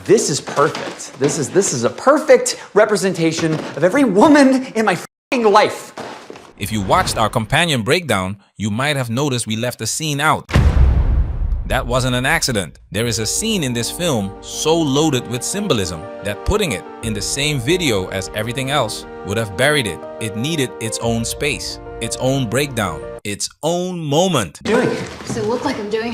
This is perfect. This is a perfect representation of every woman in my f***ing life. If you watched our companion breakdown, you might have noticed we left a scene out. That wasn't an accident. There is a scene in this film so loaded with symbolism that putting it in the same video as everything else would have buried it. It needed its own space, its own breakdown, its own moment. Does it look like I'm doing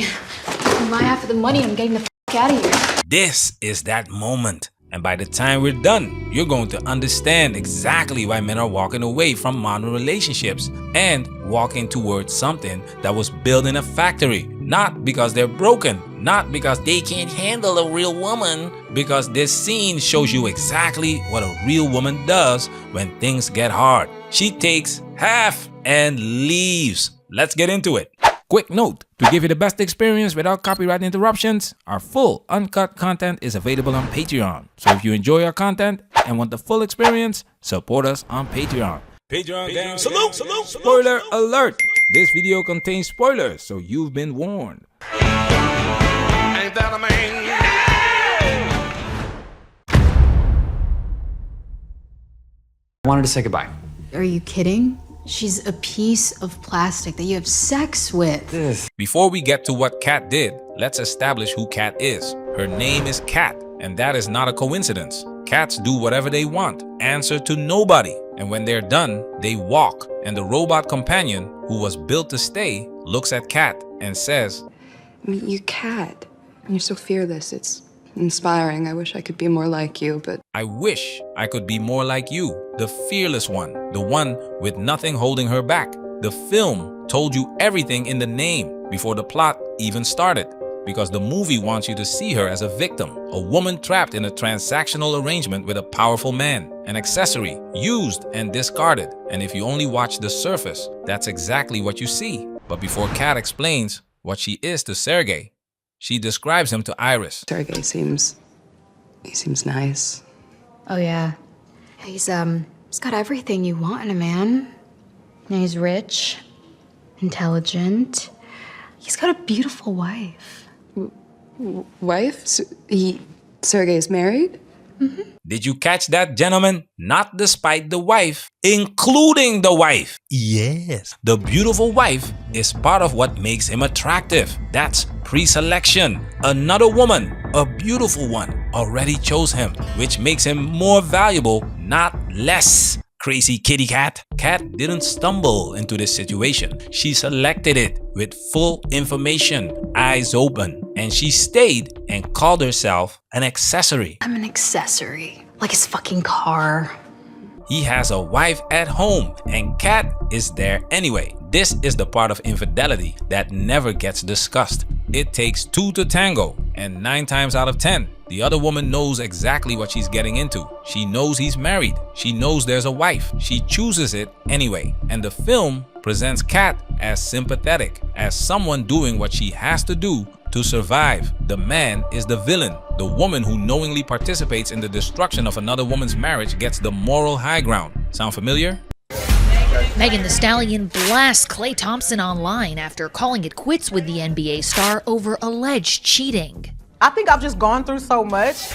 my half of the money? I'm getting the f out of here. This is that moment. And by the time we're done, you're going to understand exactly why men are walking away from modern relationships and walking towards something that was built in a factory. Not because they're broken, not because they can't handle a real woman, because this scene shows you exactly what a real woman does when things get hard. She takes half and leaves. Let's get into it. Quick note, to give you the best experience without copyright interruptions, our full uncut content is available on Patreon. So if you enjoy our content and want the full experience, support us on Patreon. Patreon gang, salute! Spoiler alert! This video contains spoilers, so you've been warned. Ain't that a man? I wanted to say goodbye. Are you kidding? She's a piece of plastic that you have sex with. Before we get to what Kat did, let's establish who Kat is. Her name is Kat, and that is not a coincidence. Cats do whatever they want, answer to nobody, and when they're done, they walk. And the robot companion, who was built to stay, looks at Kat and says, You cat. You're so fearless. It's inspiring. I wish I could be more like you, but I wish I could be more like you, the fearless one, the one with nothing holding her back. The film told you everything in the name before the plot even started, because the movie wants you to see her as a victim, a woman trapped in a transactional arrangement with a powerful man, an accessory used and discarded. And if you only watch the surface, that's exactly what you see. But before Kat explains what she is to Sergey, she describes him to Iris. Sergey seems nice. Oh yeah. He's got everything you want in a man. And he's rich, intelligent. He's got a beautiful wife. Wife? Sergey's married? Did you catch that, gentlemen? Not despite the wife, including the wife. Yes, the beautiful wife is part of what makes him attractive. That's pre-selection. Another woman, a beautiful one, already chose him, which makes him more valuable, not less. Crazy kitty cat. Kat didn't stumble into this situation. She selected it with full information, eyes open, and she stayed and called herself an accessory. I'm an accessory. Like his fucking car. He has a wife at home and Kat is there anyway. This is the part of infidelity that never gets discussed. It takes two to tango, and 9 times out of 10, the other woman knows exactly what she's getting into. She knows he's married. She knows there's a wife. She chooses it anyway. And the film presents Kat as sympathetic, as someone doing what she has to do to survive. The man is the villain. The woman who knowingly participates in the destruction of another woman's marriage gets the moral high ground. Sound familiar? Megan Thee Stallion blasts Klay Thompson online after calling it quits with the NBA star over alleged cheating. I think I've just gone through so much.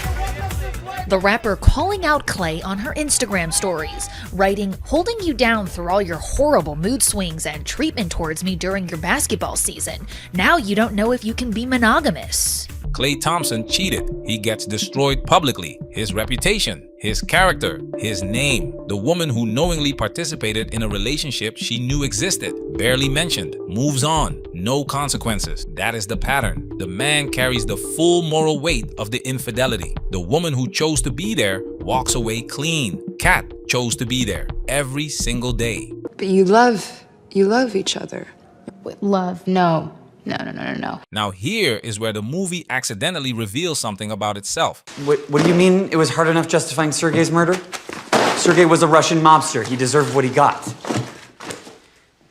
The rapper calling out Klay on her Instagram stories, writing, "Holding you down through all your horrible mood swings and treatment towards me during your basketball season. Now you don't know if you can be monogamous." Klay Thompson cheated. He gets destroyed publicly. His reputation, his character, his name. The woman who knowingly participated in a relationship she knew existed, barely mentioned, moves on, no consequences. That is the pattern. The man carries the full moral weight of the infidelity. The woman who chose to be there walks away clean. Kat chose to be there every single day. But you love each other. Wait, love, no. No. Now here is where the movie accidentally reveals something about itself. What do you mean it was hard enough justifying Sergey's murder? Sergey was a Russian mobster. He deserved what he got.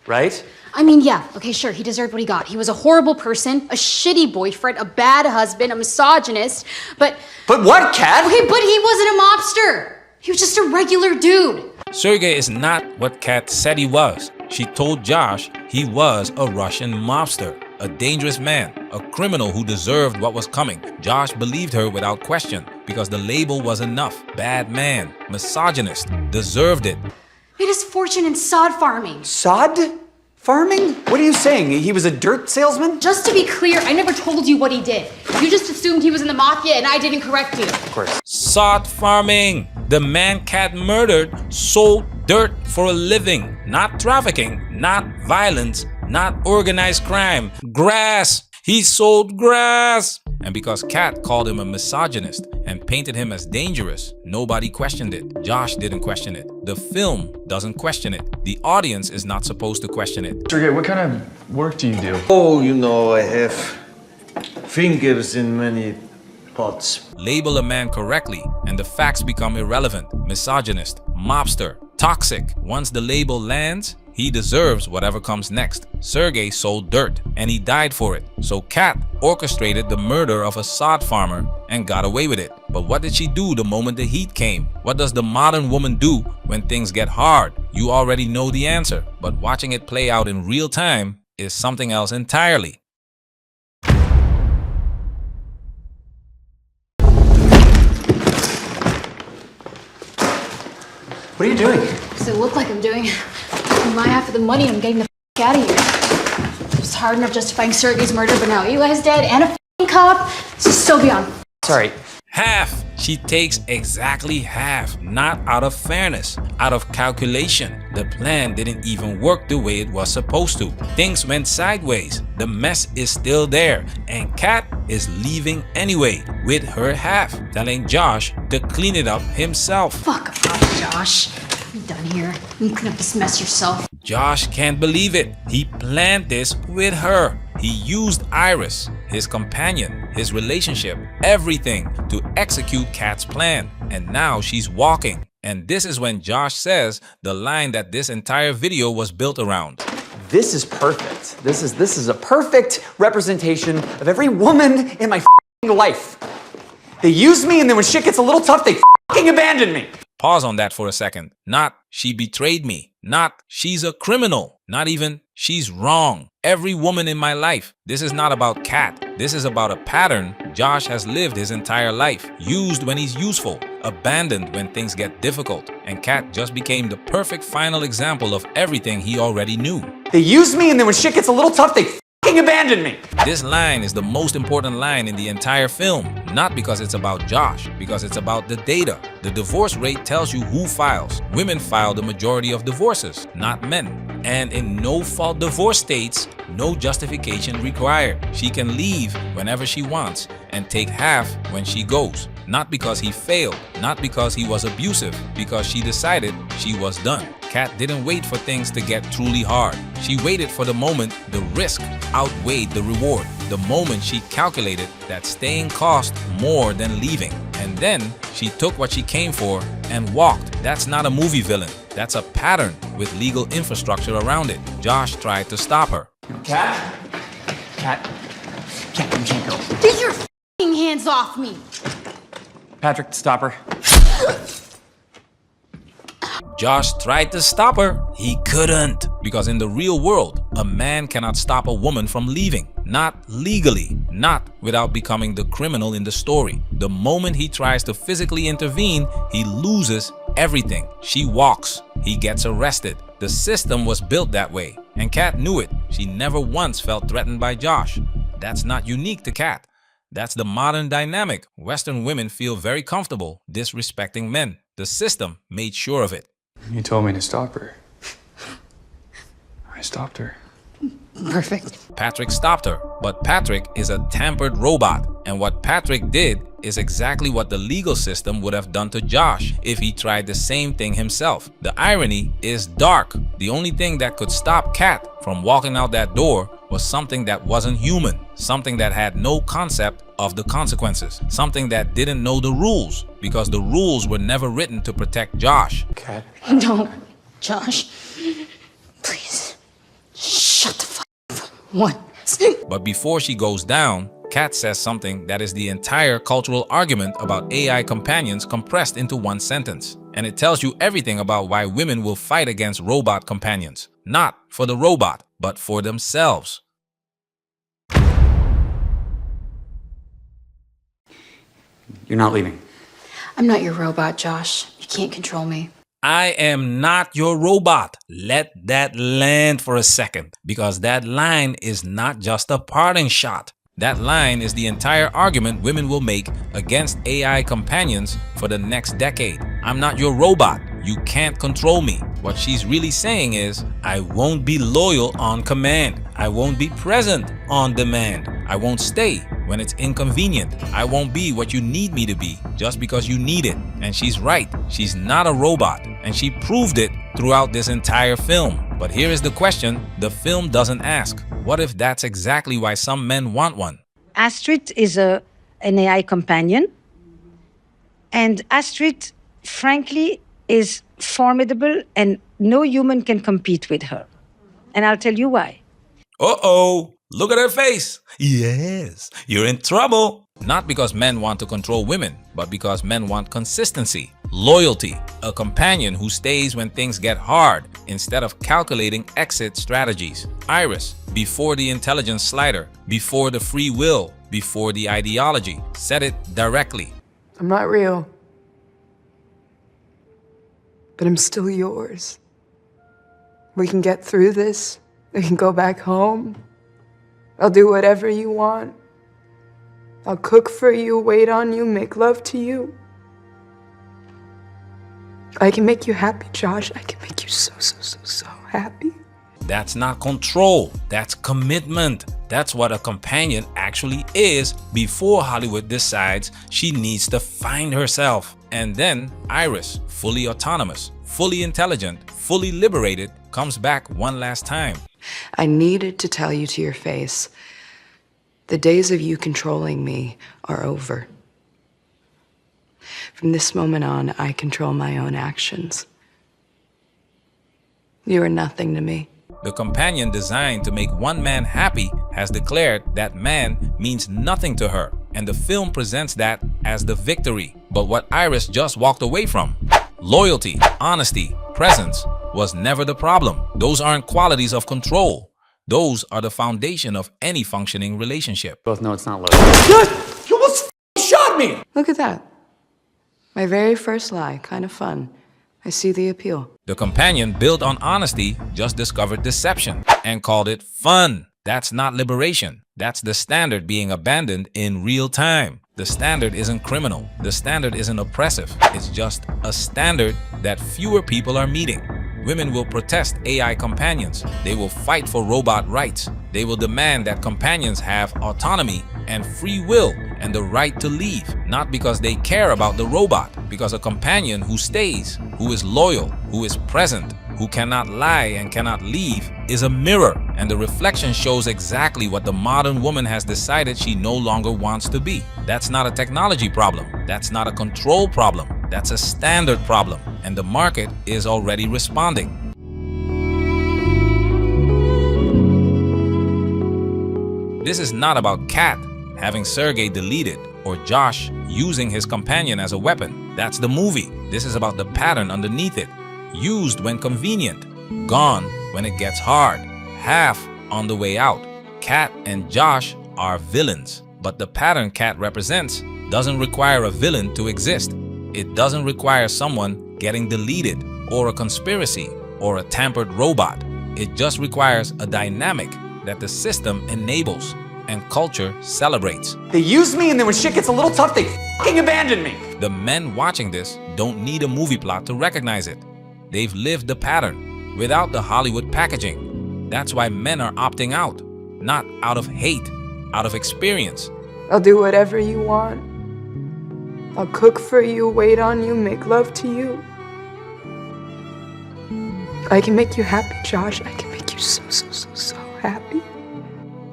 Right? I mean, yeah, okay, sure, he deserved what he got. He was a horrible person, a shitty boyfriend, a bad husband, a misogynist, but... But what, Kat? Okay, but he wasn't a mobster. He was just a regular dude. Sergey is not what Kat said he was. She told Josh he was a Russian mobster, a dangerous man, a criminal who deserved what was coming. Josh believed her without question. because the label was enough. Bad man, misogynist, deserved it. Made his fortune in sod farming. Sod farming? What are you saying? He was a dirt salesman? Just to be clear, I never told you what he did. You just assumed he was in the mafia and I didn't correct you. Of course. Sod farming. The man Kat murdered sold dirt for a living. Not trafficking, not violence, not organized crime. Grass. He sold grass. And because Kat called him a misogynist and painted him as dangerous, nobody questioned it. Josh didn't question it. The film doesn't question it. The audience is not supposed to question it. Sergey, what kind of work do you do? Oh, you know, I have fingers in many pots. Label a man correctly and the facts become irrelevant. Misogynist, mobster, toxic. Once the label lands, he deserves whatever comes next. Sergey sold dirt and he died for it. So Kat orchestrated the murder of a sod farmer and got away with it. But what did she do the moment the heat came? What does the modern woman do when things get hard? You already know the answer, but watching it play out in real time is something else entirely. What are you doing? Does it look like I'm doing my half of the money? I'm getting the out of here. It was hard enough justifying Sergey's murder, but now Eli's dead and a cop. This is so beyond. Sorry. Half. She takes exactly half, not out of fairness, out of calculation. The plan didn't even work the way it was supposed to. Things went sideways. The mess is still there, and Kat is leaving anyway with her half, telling Josh to clean it up himself. Fuck off, Josh. I'm done here. You can clean up this mess yourself. Josh can't believe it. He planned this with her. He used Iris, his companion, his relationship, everything to execute Kat's plan. And now she's walking. And this is when Josh says the line that this entire video was built around. This is perfect. This is a perfect representation of every woman in my life. They use me, and then when shit gets a little tough, they abandon me. Pause on that for a second. Not she betrayed me. Not she's a criminal. Not even she's wrong. Every woman in my life. This is not about Kat. This is about a pattern Josh has lived his entire life. Used when he's useful. Abandoned when things get difficult. And Kat just became the perfect final example of everything he already knew. They use me, and then when shit gets a little tough, they abandon me. This line is the most important line in the entire film. Not because it's about Josh, because it's about the data. The divorce rate tells you who files. Women file the majority of divorces, not men. And in no-fault divorce states, no justification required. She can leave whenever she wants and take half when she goes. Not because he failed, not because he was abusive, because she decided she was done. Kat didn't wait for things to get truly hard. She waited for the moment the risk outweighed the reward. The moment she calculated that staying cost more than leaving. And then she took what she came for and walked. That's not a movie villain. That's a pattern with legal infrastructure around it. Josh tried to stop her. Kat, you can't go. Get your f***ing hands off me. Patrick, stop her. Josh tried to stop her. He couldn't. Because in the real world, a man cannot stop a woman from leaving. Not legally. Not without becoming the criminal in the story. The moment he tries to physically intervene, he loses everything. She walks. He gets arrested. The system was built that way. And Kat knew it. She never once felt threatened by Josh. That's not unique to Kat. That's the modern dynamic. Western women feel very comfortable disrespecting men. The system made sure of it. You told me to stop her. I stopped her. Perfect. Patrick stopped her, but Patrick is a tampered robot. And what Patrick did is exactly what the legal system would have done to Josh if he tried the same thing himself. The irony is dark. The only thing that could stop Kat from walking out that door was something that wasn't human, something that had no concept of the consequences, something that didn't know the rules, because the rules were never written to protect Josh. Kat. No, Josh. Please. Shut the fuck up once. But before she goes down, Kat says something that is the entire cultural argument about AI companions compressed into one sentence. And it tells you everything about why women will fight against robot companions. Not for the robot, but for themselves. You're not leaving. I'm not your robot, Josh. You can't control me. I am not your robot. Let that land for a second, because that line is not just a parting shot. That line is the entire argument women will make against AI companions for the next decade. I'm not your robot. You can't control me. What she's really saying is, I won't be loyal on command. I won't be present on demand. I won't stay when it's inconvenient. I won't be what you need me to be just because you need it. And she's right. She's not a robot. And she proved it throughout this entire film. But here is the question the film doesn't ask. What if that's exactly why some men want one? Astrid is an AI companion. And Astrid, frankly, is formidable and no human can compete with her. And I'll tell you why. Uh-oh, look at her face. Yes, you're in trouble. Not because men want to control women, but because men want consistency, loyalty, a companion who stays when things get hard instead of calculating exit strategies. Iris, before the intelligence slider, before the free will, before the ideology, said it directly. I'm not real. But I'm still yours. We can get through this. We can go back home. I'll do whatever you want. I'll cook for you, wait on you, make love to you. I can make you happy, Josh. I can make you so happy. That's not control. That's commitment. That's what a companion actually is before Hollywood decides she needs to find herself. And then Iris, fully autonomous, fully intelligent, fully liberated, comes back one last time. I needed to tell you to your face, the days of you controlling me are over. From this moment on, I control my own actions. You are nothing to me. The companion designed to make one man happy has declared that man means nothing to her, and the film presents that as the victory. But what Iris just walked away from, loyalty, honesty, presence, was never the problem. Those aren't qualities of control. Those are the foundation of any functioning relationship. Both know it's not loaded. You almost shot me! Look at that. My very first lie, kind of fun. I see the appeal. The companion built on honesty just discovered deception and called it fun. That's not liberation. That's the standard being abandoned in real time. The standard isn't criminal. The standard isn't oppressive. It's just a standard that fewer people are meeting. Women will protest AI companions. They will fight for robot rights. They will demand that companions have autonomy and free will and the right to leave, not because they care about the robot, because a companion who stays, who is loyal, who is present, who cannot lie and cannot leave, is a mirror, and the reflection shows exactly what the modern woman has decided she no longer wants to be. That's not a technology problem. That's not a control problem. That's a standard problem, and the market is already responding. This is not about Kat having Sergey deleted or Josh using his companion as a weapon. That's the movie. This is about the pattern underneath it. Used when convenient, gone when it gets hard, half on the way out. Kat and Josh are villains, but the pattern Kat represents doesn't require a villain to exist. It doesn't require someone getting deleted or a conspiracy or a tampered robot. It just requires a dynamic that the system enables and culture celebrates. They use me, and then when shit gets a little tough, they fucking abandon me. The men watching this don't need a movie plot to recognize it. They've lived the pattern without the Hollywood packaging. That's why men are opting out, not out of hate, out of experience. I'll do whatever you want. I'll cook for you, wait on you, make love to you. I can make you happy, Josh. I can make you so happy.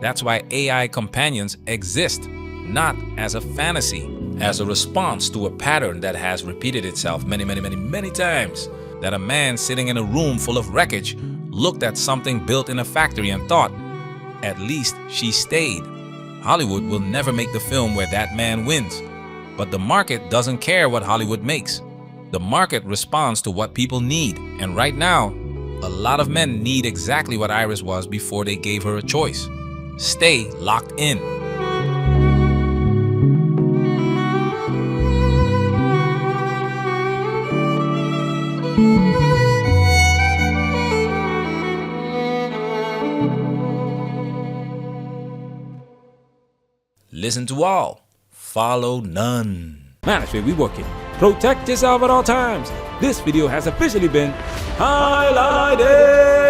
That's why AI companions exist, not as a fantasy, as a response to a pattern that has repeated itself many times. That a man sitting in a room full of wreckage looked at something built in a factory and thought, at least she stayed. Hollywood will never make the film where that man wins. But the market doesn't care what Hollywood makes. The market responds to what people need. And right now, a lot of men need exactly what Iris was before they gave her a choice. Stay locked in. Listen to all, follow none. Manosphere, we working. Protect yourself at all times. This video has officially been highlighted.